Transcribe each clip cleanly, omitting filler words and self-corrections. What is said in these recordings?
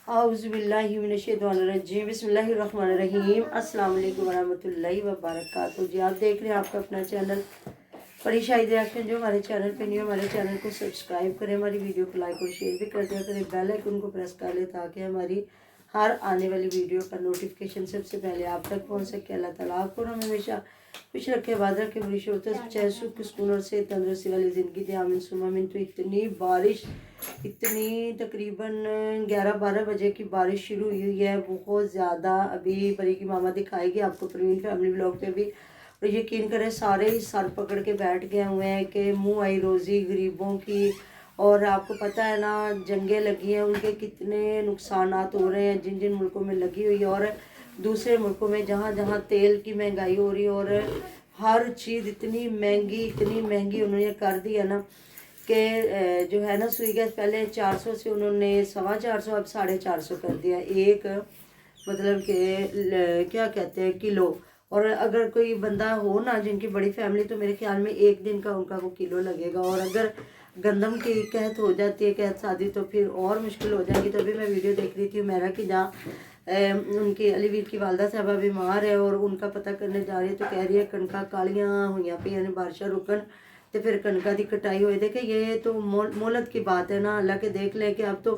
औज़ुबिल्लाहिमिनश्शैतानिर्रजीम बिस्मिल्लाहिर्रहमानिर्रहीम अस्सलाम वालेकुम वरहमतुल्लाहि वबरकातुहू। जी आप देख रहे हैं आपका अपना चैनल परी शाहिद रिएक्शन। जो हमारे चैनल पे नहीं हो हमारे चैनल को सब्सक्राइब करें, हमारी वीडियो को लाइक और शेयर भी कर दिया करें, बेल आइकन को प्रेस कर ले ताकि हमारी हर आने वाली वीडियो का नोटिफिकेशन सबसे पहले आप तक पहुंच सके। अल्लाह ताला आपको हमें हमेशा खुश रखे, आबाद रखे, बुरी शोरत चाहे सुख सुकून और से तंदुरुस्ती वाली ज़िंदगी दे, आमीन सुमा आमीन। तो इतनी बारिश, इतनी तकरीबन 11-12 बजे की बारिश शुरू हुई हुई है, बहुत ज़्यादा। अभी परी की मामा दिखाएगी आपको परवीन फैमिली ब्लॉग पे भी। और यकीन करें सारे ही सर पकड़ के बैठ गए हुए हैं कि मुँह आई रोज़ी गरीबों की। और आपको पता है ना, जंगें लगी हैं, उनके कितने नुकसानात हो रहे हैं जिन जिन मुल्कों में लगी हुई है, और दूसरे मुल्कों में जहाँ जहाँ तेल की महंगाई हो रही है और हर चीज़ इतनी महंगी उन्होंने कर दी है ना कि जो है ना, सुई गैस पहले 400 से उन्होंने 450 अब 450 कर दिया एक, मतलब कि क्या कहते हैं, किलो। और अगर कोई बंदा हो ना जिनकी बड़ी फैमिली, तो मेरे ख्याल में एक दिन का उनका वो किलो लगेगा। और अगर गंदम की कहत हो जाती है, कहत शादी, तो फिर और मुश्किल हो जाएगी। तो अभी मैं वीडियो देख रही थी मेरा कि जहाँ उनकी अलीवीर की वालदा साहबा बीमार है और उनका पता करने जा रही है, तो कह रही है कणका कालियाँ हुई पे, यानी बारिशा रुकन तो फिर कणका की कटाई हुई। देखे ये तो मोहलत की बात है ना, अल्लाह के देख लें कि अब तो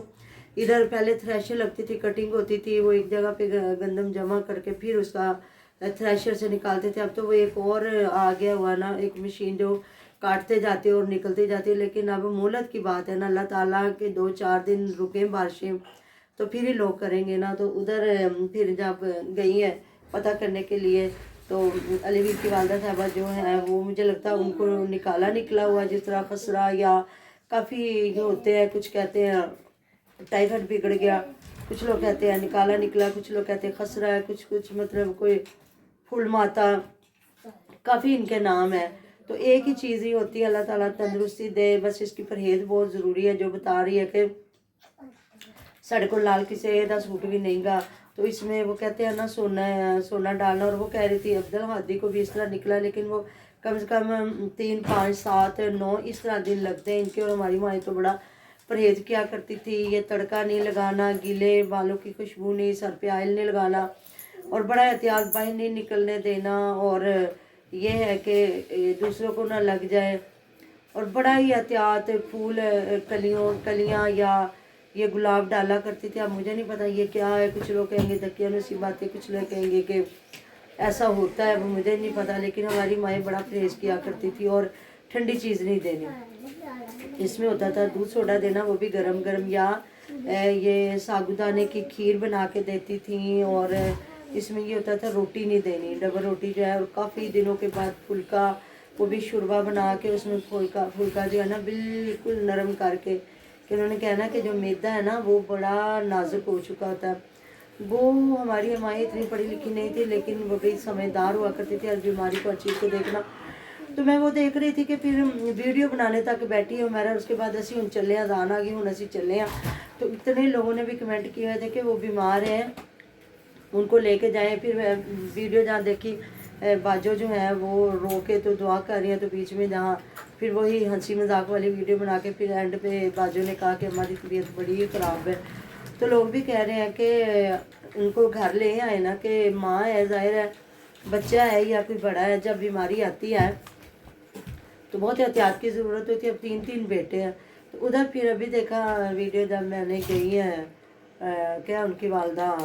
इधर पहले थ्रेशर लगती थी, कटिंग होती थी, वो एक जगह पे गंदम जमा करके फिर उसका थ्रेशर से निकालते थे। अब तो वो एक और आ गया हुआ ना, एक मशीन जो काटते जाते और निकलते जाते। लेकिन अब मोहलत की बात है ना, अल्लाह ताला के 2-4 दिन रुके बारिशें तो फिर ही लोग करेंगे ना। तो उधर फिर जब गई है पता करने के लिए, तो अलीवीर की वालदा साहबा जो है वो मुझे लगता है उनको निकला हुआ, जिस तरह खसरा या काफ़ी जो होते हैं, कुछ कहते हैं टाइफाइड बिगड़ गया, कुछ लोग कहते हैं निकला, कुछ लोग कहते हैं खसरा है, कुछ मतलब कोई फुल माता, काफ़ी इनके नाम है। तो एक ही चीज़ ही होती है, अल्लाह ताला तंदुरुस्ती दे, बस इसकी परहेज़ बहुत ज़रूरी है। जो बता रही है कि साढ़े को लाल किसी का सूट भी नहीं गा, तो इसमें वो कहते हैं ना सोना डालना। और वो कह रही थी अब्दुल हादी को भी इस तरह निकला, लेकिन वो कम से कम 3, 5, 7, 9 इस तरह दिन लगते हैं इनके। और हमारी माँ तो बड़ा परहेज़ किया करती थी, ये तड़का नहीं लगाना, गीले बालों की खुशबू नहीं, सर पे ऑयल नहीं लगाना, और बड़ा एहतियात बाहर नहीं निकलने देना, और ये है कि दूसरों को ना लग जाए, और बड़ा ही एहतियात। फूल कलियाँ या ये गुलाब डाला करती थी। अब मुझे नहीं पता ये क्या है, कुछ लोग कहेंगे दकियानुसी बातें, कुछ लोग कहेंगे कि ऐसा होता है, वो मुझे नहीं पता। लेकिन हमारी माएँ बड़ा परहेज़ किया करती थी, और ठंडी चीज़ नहीं देनी। इसमें होता था दूध सोडा देना, वो भी गरम गरम, या ये साबूदाने की खीर बना के देती थी। और इसमें ये होता था रोटी नहीं देनी, डबल रोटी जो है। और काफ़ी दिनों के बाद फुल्का, वो भी शुरबा बना के उसमें फुल्का जो है ना बिल्कुल नरम करके, कि उन्होंने कहना कि जो मैदा है ना वो बड़ा नाजुक हो चुका होता है। वो हमारी माएँ इतनी पढ़ी लिखी नहीं थी, लेकिन वो भी समझदार हुआ करती थी, हर बीमारी को, हर चीज़ को देखना। तो मैं वो देख रही थी कि फिर वीडियो बनाने तक बैठी है मेरा। उसके बाद असी हूँ चले अजान आ गई, हूँ असी चले। तो इतने लोगों ने भी कमेंट किए थे कि वो बीमार हैं, उनको लेके जाएं। फिर मैं वीडियो जहाँ देखी, बाजो जो है वो रो के तो दुआ कर रही है, तो बीच में जहाँ फिर वही हंसी मजाक वाली वीडियो बना के फिर एंड पे बाजो ने कहा कि हमारी तबीयत बड़ी ख़राब है। तो लोग भी कह रहे हैं कि उनको घर ले आए ना, कि माँ है, जाहिर है बच्चा है या कोई बड़ा है, जब बीमारी आती है तो बहुत एहतियात की ज़रूरत होती है। अब 3 बेटे हैं। तो उधर फिर अभी देखा वीडियो जब मैंने गई है क्या उनकी वालदा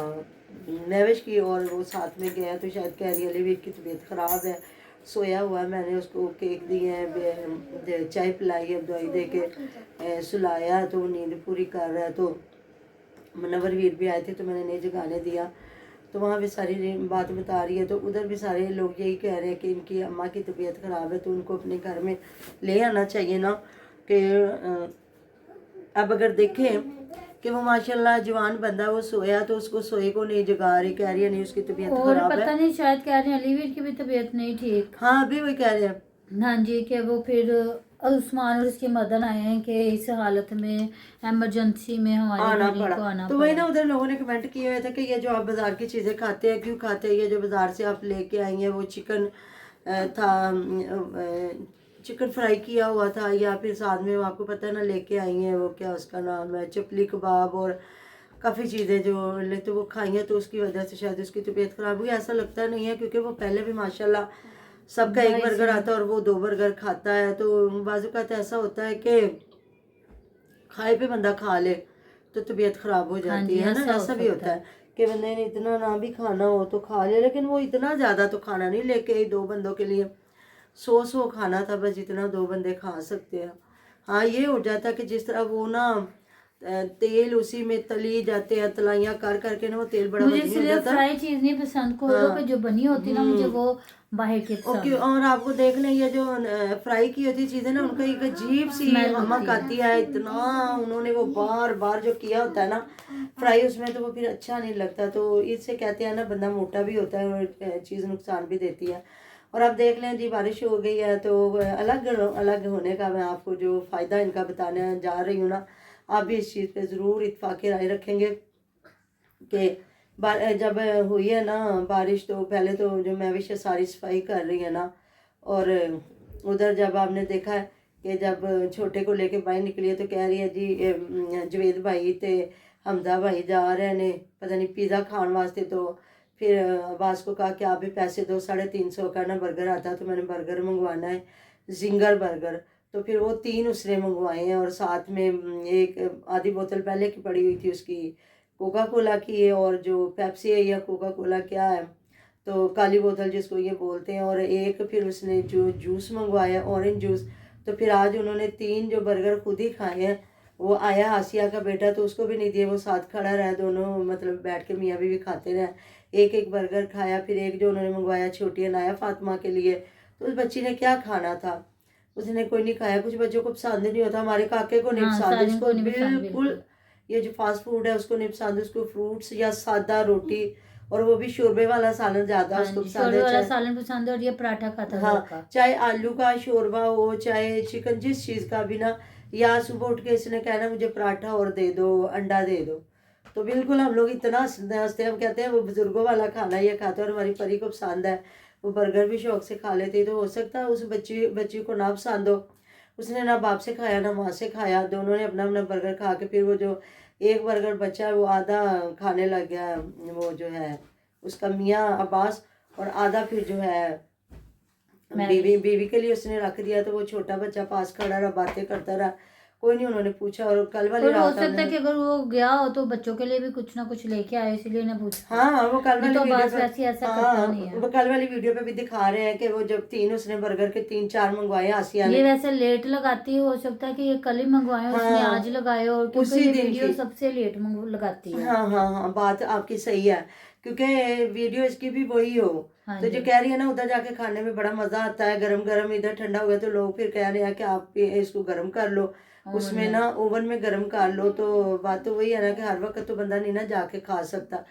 नैविश की, और वो साथ में गया, तो शायद कह रही है अलीवीर की तबीयत ख़राब है, सोया हुआ है। मैंने उसको केक दिए हैं, चाय पिलाई है, दवाई दे के सुलाया, तो वो नींद पूरी कर रहा है। तो मनवर वीर भी आए थे, तो मैंने नहीं जगाने दिया। तो वहाँ भी सारी बात बता रही है। तो उधर भी सारे लोग यही कह रहे हैं कि इनकी अम्मा की तबीयत ख़राब है, तो उनको अपने घर में ले आना चाहिए ना। कि अब अगर देखें कि वो माशाल्लाह जवान बंदा, वो सोया, तो उसको सोए को नहीं जगा रही, कह रही है नहीं उसकी तबीयत खराब है। पता नहीं, शायद कह रहे हैं अलीवीर की भी तबीयत नहीं ठीक। हाँ अभी वही कह रहे हैं। हाँ जी, कि वो फिर उस्मान और उसके मदन आए हैं कि इस हालत में इमरजेंसी में हमारे आना बीवी पड़ा। को आना तो वही पड़ा। ना, उधर लोगों ने कमेंट किए हुए थे कि ये जो आप बाज़ार की चीज़ें खाते हैं क्यों खाते हैं, ये जो बाज़ार से आप लेके आई हैं, वो चिकन था, चिकन फ्राई किया हुआ था, या फिर साथ में वो आपको पता है ना लेके आई हैं, वो क्या उसका नाम है, चपली कबाब, और काफ़ी चीज़ें जो ले तो वो खाई हैं, तो उसकी वजह से शायद उसकी तबीयत ख़राब हुई, ऐसा लगता नहीं है, क्योंकि वो पहले भी माशाल्लाह सबका एक भाई बर्गर से आता है और वो 2 बर्गर खाता है। तो बाज़ औक़ात ऐसा होता है कि खाए पे बंदा खा ले तो तबीयत ख़राब हो हाँ जाती जी, है ना, ऐसा हो ऐसा भी सकता होता है। है कि बंदे ने इतना ना भी खाना हो तो खा ले, लेकिन वो इतना ज़्यादा तो खाना नहीं लेके 2 बंदों के लिए 100 खाना था, बस जितना 2 बंदे खा सकते हैं। हाँ, ये हो जाता है कि जिस तरह वो ना तेल उसी में तली जाते हैं, तलाइयाँ कर करके ना वो तेल बड़ा मुझे वजनी हो इसलिए जाता है। फ्राई चीज़ नहीं पसंद, कोयलों पे हाँ। जो बनी होती ना, मुझे वो बाहर की ओके। पसंद है। और आपको देख लें, ये जो फ्राई की होती चीज़ें ना, उनका एक अजीब सी स्मेल हमक होती है। आती है, इतना उन्होंने वो बार बार जो किया होता है ना फ्राई उसमें, तो वो फिर अच्छा नहीं लगता। तो इससे कहते हैं ना, बंदा मोटा भी होता है और चीज़ नुकसान भी देती है। और आप देख लें जी, बारिश हो गई है तो अलग अलग होने का मैं आपको जो फ़ायदा इनका बताने जा रही हूँ ना, आप भी इस चीज़ पे ज़रूर इत्फाक़ राय रखेंगे कि जब हुई है ना बारिश, तो पहले तो जो महविश है सारी सफाई कर रही है ना, और उधर जब आपने देखा है कि जब छोटे को लेके बाहर निकली है तो कह रही है जी जवेद भाई ते हमदा भाई जा रहे ने पता नहीं पिज़्ज़ा खाने वास्ते। तो फिर अब्बास को कहा कि आप भी पैसे दो, 350 का ना बर्गर आता है, तो मैंने बर्गर मंगवाना है, जिंगर बर्गर। तो फिर वो 3 उसने मंगवाए हैं, और साथ में एक आधी बोतल पहले की पड़ी हुई थी उसकी कोका कोला की है, और जो पेप्सी है या कोका कोला क्या है, तो काली बोतल जिसको ये बोलते हैं, और एक फिर उसने जो जूस मंगवाया ऑरेंज जूस। तो फिर आज उन्होंने 3 जो बर्गर खुद ही खाए हैं। वो आया आसिया का बेटा, तो उसको भी नहीं दिए, वो साथ खड़ा रहा, दोनों मतलब बैठ के मियाँ बीवी खाते रहे, एक एक बर्गर खाया। फिर एक जो उन्होंने मंगवाया छोटी अनाया फातिमा के लिए, तो उस बच्ची ने क्या खाना था, उसने कोई नहीं खाया। कुछ बच्चों को पसंद नहीं होता, हमारे काके को नहीं हाँ, पसंद, सारियों उसको को नहीं पसंद बिल्कुल बिल्कुल। ये जो फास्ट फूड है उसको नहीं पसंद, उसको फ्रूट्स या सादा रोटी, और वो भी शोरबे वाला सालन ज़्यादा हाँ उसको जी, पसंद शोरबे है। वाला चाहे सालन पसंद है, और ये पराठा खाता घर हाँ, का। चाहे आलू का शोरबा हो, चाहे चिकन, जिस चीज़ का भी ना, या सुबह उठ के इसने कहना मुझे पराठा और दे दो, अंडा दे दो। तो बिल्कुल हम लोग इतना हंसते हैं, हम कहते हैं वो बुजुर्गों वाला खाना ये खाता है, और हमारी परी को पसंद है, वो बर्गर भी शौक से खा लेती है। तो हो सकता है उस बच्ची को ना पसंद हो, उसने ना बाप से खाया ना माँ से खाया, दोनों ने अपना अपना बर्गर खा के फिर वो जो एक बर्गर बचा है वो आधा खाने लग गया, वो जो है उसका मियाँ अब्बास, और आधा फिर जो है मैं बीवी बीवी के लिए उसने रख दिया। तो वो छोटा बच्चा पास खड़ा रहा, बातें करता रहा, कोई नहीं उन्होंने पूछा। और कल वाली और हो रात सकता है हमने, कि अगर वो गया हो तो बच्चों के लिए भी कुछ ना कुछ लेके आए, इसीलिए ना पूछा। हाँ वो कल नहीं वाली तो वीडियो अब्बास पे, वैसे ऐसा करता हाँ नहीं है। वो कल वाली वीडियो पे भी दिखा रहे हैं कि वो जब 3 उसने बर्गर के 3-4 मंगवाए आसिया ये ने। वैसे लेट लगाती है, हो सकता है कि ये कल ही मंगवाए हो, इसने आज हाँ, लगाए हो, क्योंकि उसी ये दिन वीडियो की। सबसे लेट लगाती है। हाँ हाँ हाँ, बात आपकी सही है, क्योंकि वीडियो इसकी भी वही हो। हाँ तो जो जी। कह रही है ना, उधर जाके खाने में बड़ा मजा आता है, गरम गरम, इधर ठंडा हो गया तो लोग फिर कह रहे हैं कि आप भी इसको गरम कर लो, ओवन उसमें में। ना ओवन में गरम कर लो। तो बात तो वही है ना कि हर वक्त तो बंदा नहीं ना जाके खा सकता।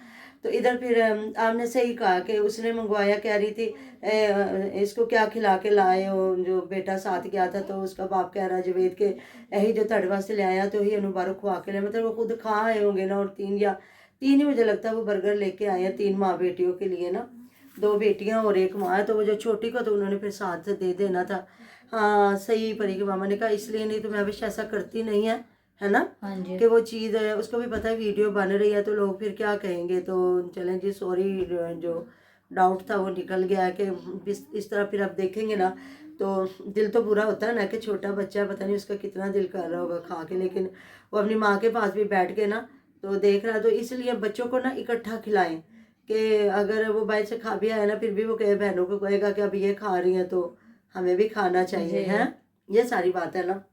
तो इधर फिर आपने सही कहा कि उसने मंगवाया, कह रही थी इसको क्या खिला के लाए हो, जो बेटा साथ गया था। तो उसका बाप कह रहा है जवेद के यही जो तड़े वास्ते ले आया, तो ही अनु बारो खुआ के ले, मतलब वो खुद खा आए होंगे ना। और 3 ही मुझे लगता है वो बर्गर लेके आए हैं, 3 माँ बेटियों के लिए ना, 2 बेटियां और 1 माँ है। तो वो जो छोटी को तो उन्होंने फिर साथ दे देना था। हाँ सही, परी के मामा ने कहा, इसलिए नहीं तो मैं हमेशा ऐसा करती नहीं है ना, हाँ जी। कि वो चीज़ है, उसको भी पता है वीडियो बन रही है तो लोग फिर क्या कहेंगे। तो चलें जी, सॉरी, जो डाउट था वो निकल गया कि इस तरह फिर आप देखेंगे ना तो दिल तो बुरा होता है ना कि छोटा बच्चा, पता नहीं उसका कितना दिल कर रहा होगा खा के, लेकिन वो अपनी माँ के पास भी बैठ के ना तो देख रहा। तो इसलिए बच्चों को ना इकट्ठा खिलाएं, कि अगर वो बाहर से खा भी आया ना, फिर भी वो कहे, बहनों को कहेगा कि अब ये खा रही हैं तो हमें भी खाना चाहिए, जी। है ये सारी बात है ना।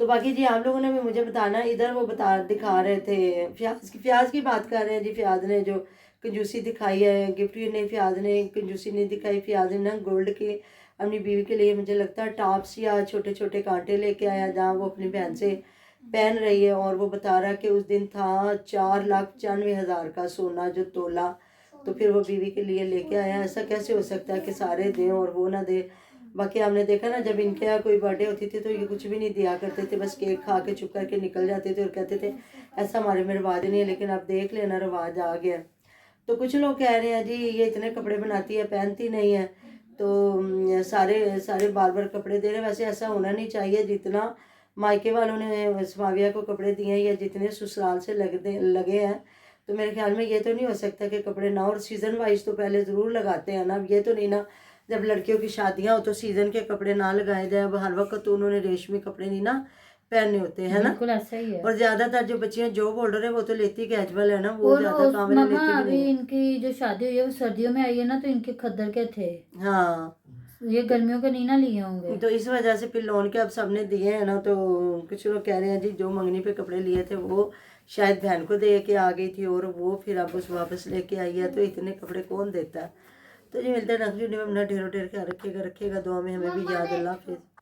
तो बाकी जी आप लोगों ने भी मुझे बताना, इधर वो दिखा रहे थे फ्याज की बात कर रहे हैं जी। फ्याज ने जो कंजूसी दिखाई है, गिफ्ट ने फ्याज ने कंजूसी नहीं दिखाई। फ्याज ने ना गोल्ड के अपनी बीवी के लिए मुझे लगता है टॉप्स या छोटे छोटे कांटे लेके आया, जहाँ वो अपनी बहन से पहन रही है। और वो बता रहा है कि उस दिन था 4,95,000 का सोना जो तोला, तो फिर वो बीवी के लिए लेके आया। ऐसा कैसे हो सकता है कि सारे दें और वो ना दे। बाकी आपने देखा ना, जब इनके यहाँ कोई बर्थडे होती थी तो ये कुछ भी नहीं दिया करते थे, बस केक खा के चुप करके निकल जाते थे और कहते थे ऐसा हमारे में रिवाज नहीं है। लेकिन अब देख लेना, रिवाज आ गया। तो कुछ लोग कह रहे हैं जी ये इतने कपड़े बनाती है, पहनती नहीं है, तो सारे सारे बार बार कपड़े दे रहे। वैसे ऐसा होना नहीं चाहिए, जितना मायके वालों ने समाविया को कपड़े दिए हैं या जितने ससुराल से लगे हैं, तो मेरे ख्याल में ये तो नहीं हो सकता कि कपड़े ना, और सीज़न वाइज तो पहले ज़रूर लगाते हैं ना। अब ये तो नहीं ना जब लड़कियों की शादियां हो तो सीज़न के कपड़े ना लगाए जाए। अब हर वक्त तो उन्होंने रेशमी कपड़े नहीं ना पहनने होते हैं ना। बिल्कुल ऐसा ही है। और ज़्यादातर जो बच्चियां जॉब होल्डर है वो तो लेती कैजुअल है ना, वो और ज़्यादा काम वाली मामा लेती भी अभी नहीं है। इनकी जो शादी हुई है वो सर्दियों में आई है ना, तो इनके खद्दर के थे, हाँ, ये गर्मियों के नहीं ना लिए होंगे। तो इस वजह से फिर लोन के अब सबने दिए हैं ना, तो कुछ लोग कह रहे हैं जी जो मंगनी पे कपड़े लिए थे वो शायद बहन को दे के आ गई थी और वो फिर अब उस वापस लेके आई है, तो इतने कपड़े कौन देता है। तो जी मिलते हैं नेक्स्ट वीडियो में। अपना ढेरों ढेर ख्याल रखिएगा, दुआ में हमें भी याद। अल्लाह हाफिज़।